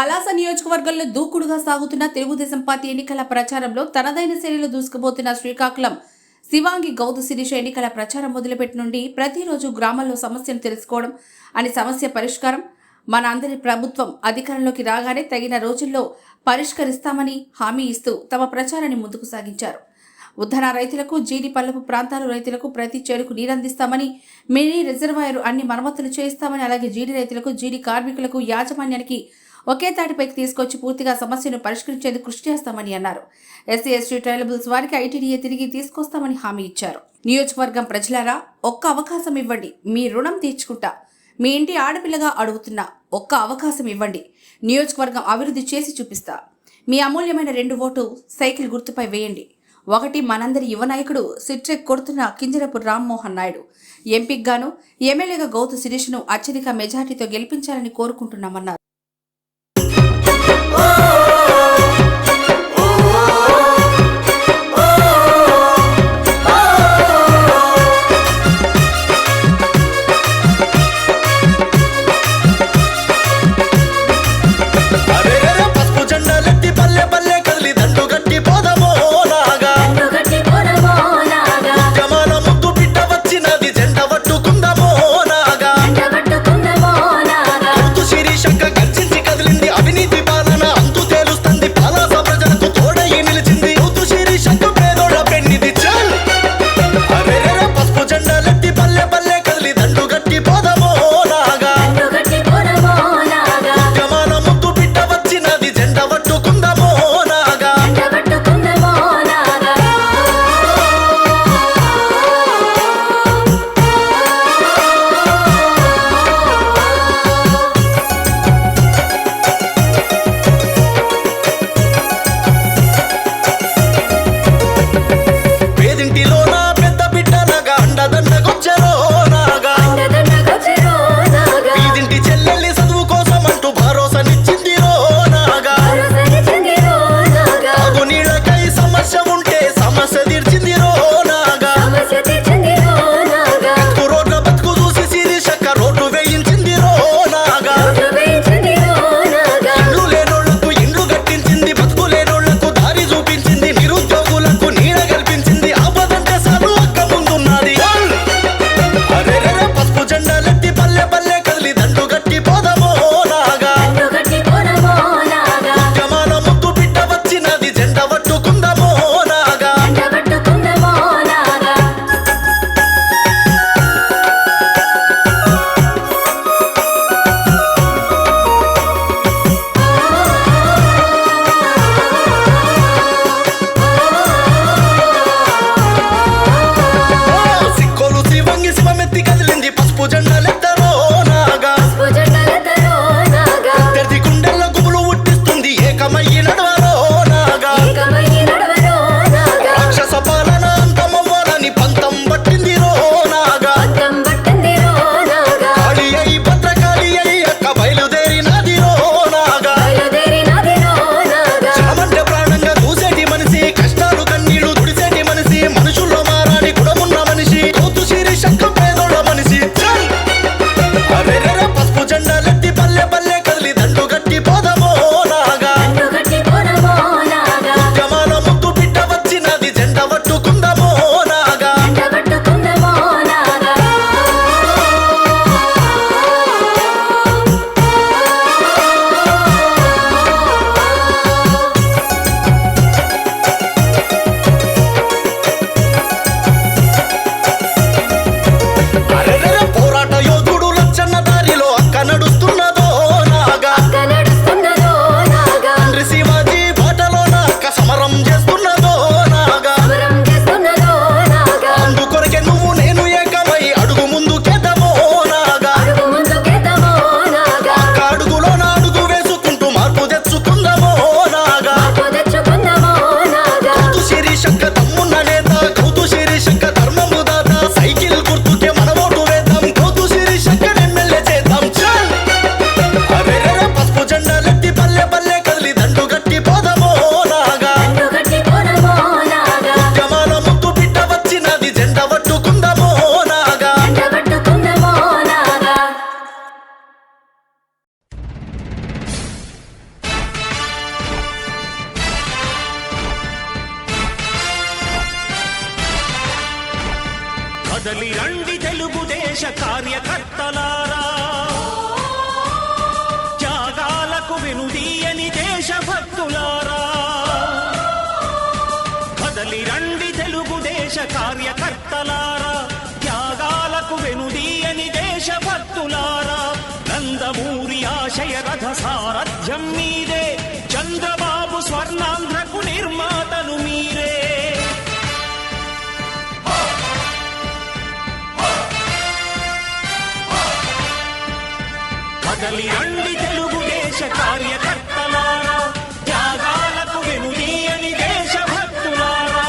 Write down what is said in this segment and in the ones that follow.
పలాస నియోజకవర్గంలో దూకుడుగా సాగుతున్న తెలుగుదేశం పార్టీ ఎన్నికల ప్రచారంలో తనదైన శైలిలో దూసుకుపోతున్న శ్రీకాకుళం శివాంగి గౌతు శిరీష ఎన్నికల ప్రచారం మొదలుపెట్టి నుండి ప్రతిరోజు గ్రామాల్లో సమస్యను తెలుసుకోవడం అని సమస్య పరిష్కారం మన అందరి ప్రభుత్వం అధికారంలోకి రాగానే తగిన రోజుల్లో పరిష్కరిస్తామని హామీ ఇస్తూ తమ ప్రచారాన్ని ముందుకు సాగించారు. ఉద్దన రైతులకు జీడి పల్లపు ప్రాంతాల రైతులకు ప్రతి చెరుకు నీరందిస్తామని, మినీ రిజర్వాయర్ అన్ని మరమ్మతులు చేయిస్తామని, అలాగే జీడి రైతులకు జీడి కార్మికులకు యాజమాన్యానికి ఒకే తాటిపైకి తీసుకొచ్చి పూర్తిగా సమస్యను పరిష్కరించేందుకు కృషి చేస్తామని అన్నారు. ఎస్సీ ఎస్టీ ట్రైబల్స్ వారికి ఐటీడీఏ తిరిగి తీసుకొస్తామని హామీ ఇచ్చారు. నియోజకవర్గం ప్రజలారా, ఒక్క అవకాశం ఇవ్వండి, మీ రుణం తీర్చుకుంటా. మీ ఇంటి ఆడపిల్లగా అడుగుతున్నా, ఒక్క అవకాశం ఇవ్వండి, నియోజకవర్గం అభివృద్ధి చేసి చూపిస్తా. మీ అమూల్యమైన 2 ఓటు సైకిల్ గుర్తుపై వేయండి. 1 మనందరి యువ నాయకుడు సిట్రెక్ కొడుతున్న కింజరపు రామ్మోహన్ నాయుడు. ఎంపీకి గాను ఎమ్మెల్యేగా గౌతు శిరీషను అత్యధిక మెజార్టీతో గెలిపించాలని కోరుకుంటున్నామన్నారు. శంకర్ కదలి రండి తెలుగుదేశ కార్యకర్తలారా, త్యాగాలకు వెనుదీయని దేశభక్తులారా. కదలి రండి తెలుగుదేశ కార్యకర్తలారా, త్యాగాలకు వెనుదీయని దేశభక్తులారా. నందమూరి ఆశయ రథ సారథ్యం మీదే, చంద్రబాబు స్వర్ణాంధ్రకు నిర్మాతలు మీరే. కదలి రండి తెలుగుదేశ కార్యకర్తలారా, త్యాగాలకు వెనుదీయని దేశభక్తులారా.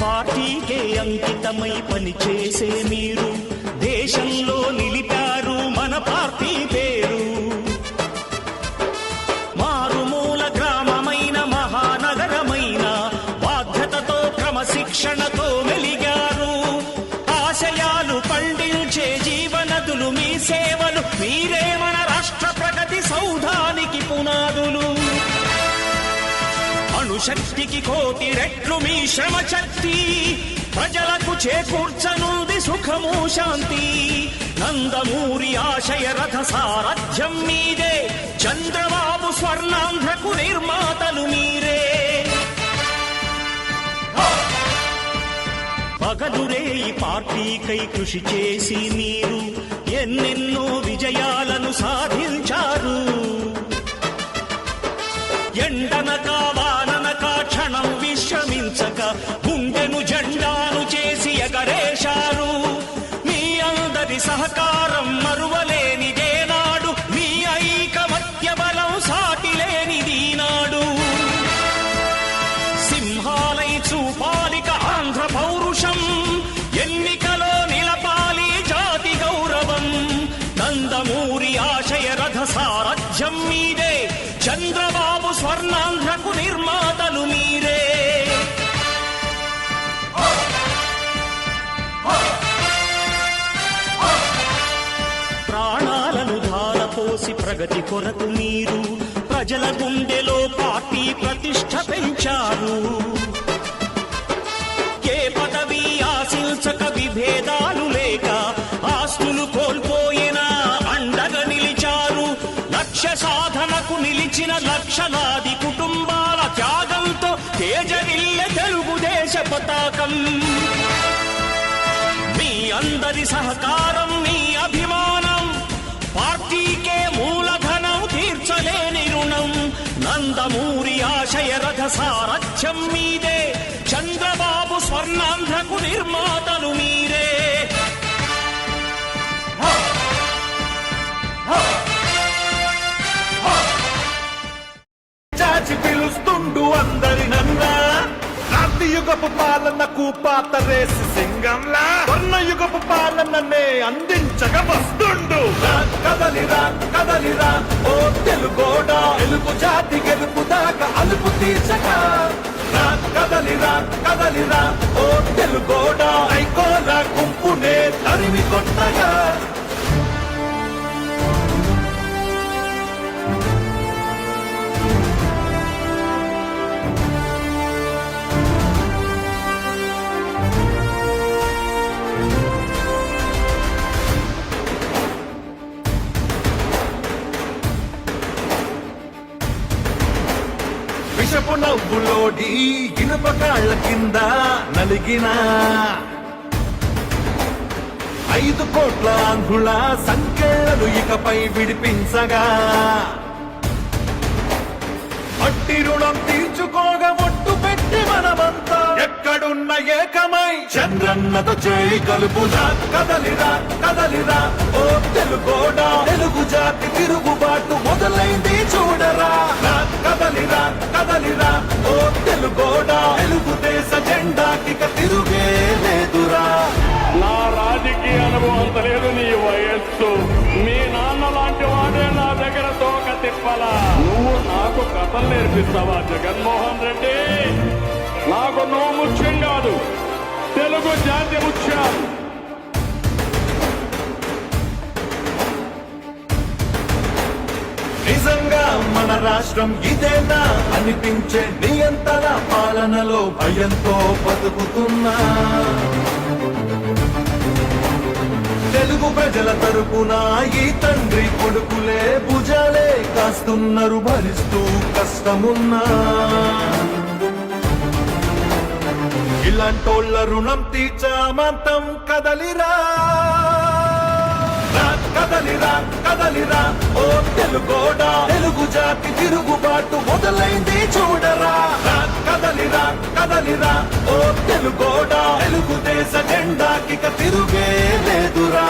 పార్టీకే అంకితమై పనిచేసే మీరు దేశంలో నిలిపారు మన పార్టీ పేరు. మారుమూల గ్రామమైన మహానగరమైన బాధ్యతతో క్రమశిక్షణతో మెలిగారు. ఆశయాలు పండించే జీవనదులు మీ సేవలు, మీరే మన రాష్ట్ర ప్రగతి సౌధానికి పునాదులు. అణుశక్తికి కోటి రెట్లు మీ శ్రమ శక్తి, ప్రజలకు చేకూర్చనుంది సుఖము శాంతి. నందమూరి ఆశయ రథ సారథ్యం మీదే, చంద్రబాబు స్వర్ణాంధ్రకు నిర్మాతలు మీరే. పగలురే ఈ పార్టీకై కృషి చేసి మీరు ఎన్నెన్నో విజయాలను సాధించారు. ఎండనక వాననక క్షణం విశ్రమించక గుండెను జెండాను చేసి ఎగరేశారు. మీ అందరి సహకారం మరువలేనిదేనాడు, మీ ఐకమత్య బలం సాటిలేనిదీనాడు. సింహాలై చూపాలిక ఆంధ్ర పౌరుషం, ఎన్నికలో నిలపాలి జాతి గౌరవం. నందమూరి ఆశయ రథ సారథ్యం మీదే, చంద్రబాబు స్వర్ణాంధ్రకు నిర్మాతలు మీరే. ప్రాణాలను ధారపోసి ప్రగతి కొరకు మీరు ప్రజల గుండెలో పార్టీ ప్రతిష్ఠ పెంచారు. ఏ పదవి ఆశించక విభేదాలు లేక ఆస్తులు కోల్పోయినా అండగా నిలిచారు. లక్ష్య సాధనకు నిలిచిన లక్షలాది కుటుంబాల త్యాగంతో తేజరిల్లె తెలుగుదేశ పతాకం. మీ అందరి సహకారం, మీ అభిమానం, పార్టీకే మూలధనం తీర్చలేని రుణం. నందమూరి ఆశయ రథ సారథ్యం మీదే, చంద్రబాబు స్వర్ణాంధ్రకు నిర్మాతలు మీరే. పిలుస్తుండు అందరి నన్నా, క్రాంతి యుగపు పాలనకు పాత రేసి సింగంలా స్వర్ణయుగపు పాలననే అందించగ వస్తుండు. కదలిరా కదలిరా ఓ తెలుగోడా, తెలుగు జాతి గెలుపు దాకా అలుపు తీర్చక. కదలిరా కదలిరా ఓ తెలుగోడా, ఐకోల గుంపునే తరిమి కొట్టగా. విషపు నవ్వులోడి ఇనుప కాళ్ళ కింద నలిగిన 5 కోట్ల ఆంధ్రుల సంఖ్యలను ఇకపై విడిపించగా, మట్టి రుణం తీర్చుకోగా ఒట్టు పెట్టి మనమంతా ఎక్కడున్న ఏకమై చంద్రన్నతో చేయి కలుపుదా. కదలిరా కదలిరా ఓ తెలుగోడా, తెలుగు జాతి తిరుగుబాటు మొదలైంది చూడరా. కదలిరా కదలిరా ఓ తెలుగోడా, తెలుగుదేశ జెండాకి తిరుగే లేదురా. నా రాజకీయ అనుభవం అంత లేదు, నీ వయస్సు. మీ నాన్న లాంటి వాడే నా దగ్గర తోక తిప్పలా. నువ్వు నాకు పాఠాలు నేర్పిస్తావా జగన్మోహన్ రెడ్డి? నాకు నువ్వు ముఖ్యం కాదు, తెలుగు జాతి ముఖ్యం. నిజంగా మన రాష్ట్రం ఇదేనా అనిపించే నియంత్రణ పాలనలో భయంతో బతుకుతున్నా తెలుగు ప్రజల తరపున ఈ తండ్రి కొడుకులే భుజాలే కాస్తున్నారు భరిస్తూ కష్టమున్నా ఇలాంటోళ్ళ రుణం తీర్చామంతం కదలిరా కదలిరా కదలిరా ఓ తెలుగోడా తెలుగు జాతి తిరుగుబాటు మొదలైంది చూడరా కదలిరా కదలిరా ఓ తెలుగోడా తెలుగుదేశ జెండాకి తిరుగే లేదురా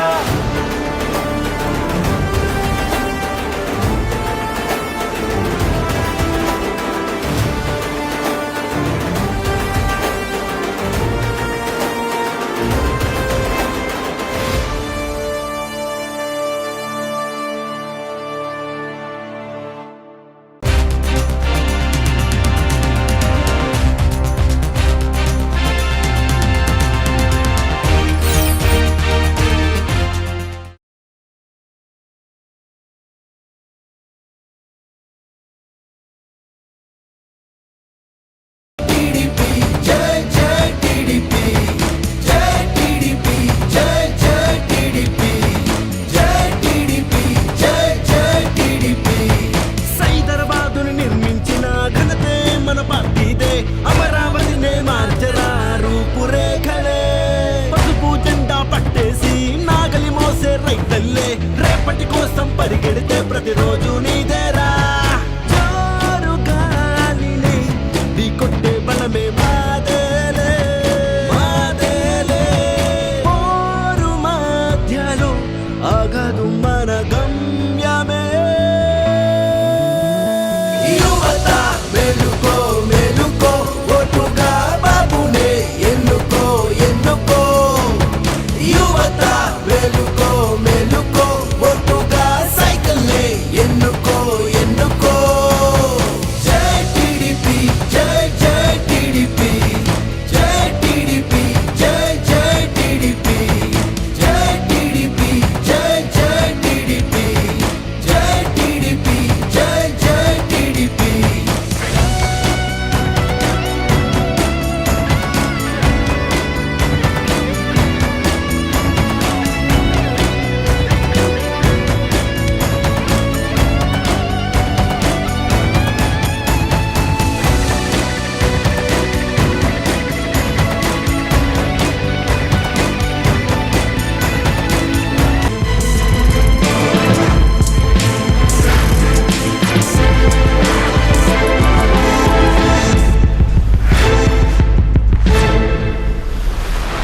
అమరావతినే మార్చరా రూపురేఖలే పసుపు జెండా పట్టేసి నాగలి మోసే రైతల్లే రేపటి కోసం పరిగెడితే ప్రతిరోజు నీదేరా జోరు గాలిని నీ కొట్టే బలమే మాదేలే మాదేలే పోరు మధ్యలో ఆగదు మన గమ్యమే యువత మెలుకో మెలుకో ఓటుగా బాబునే ఎన్నుకో ఎన్నుకో యువత మెలుకో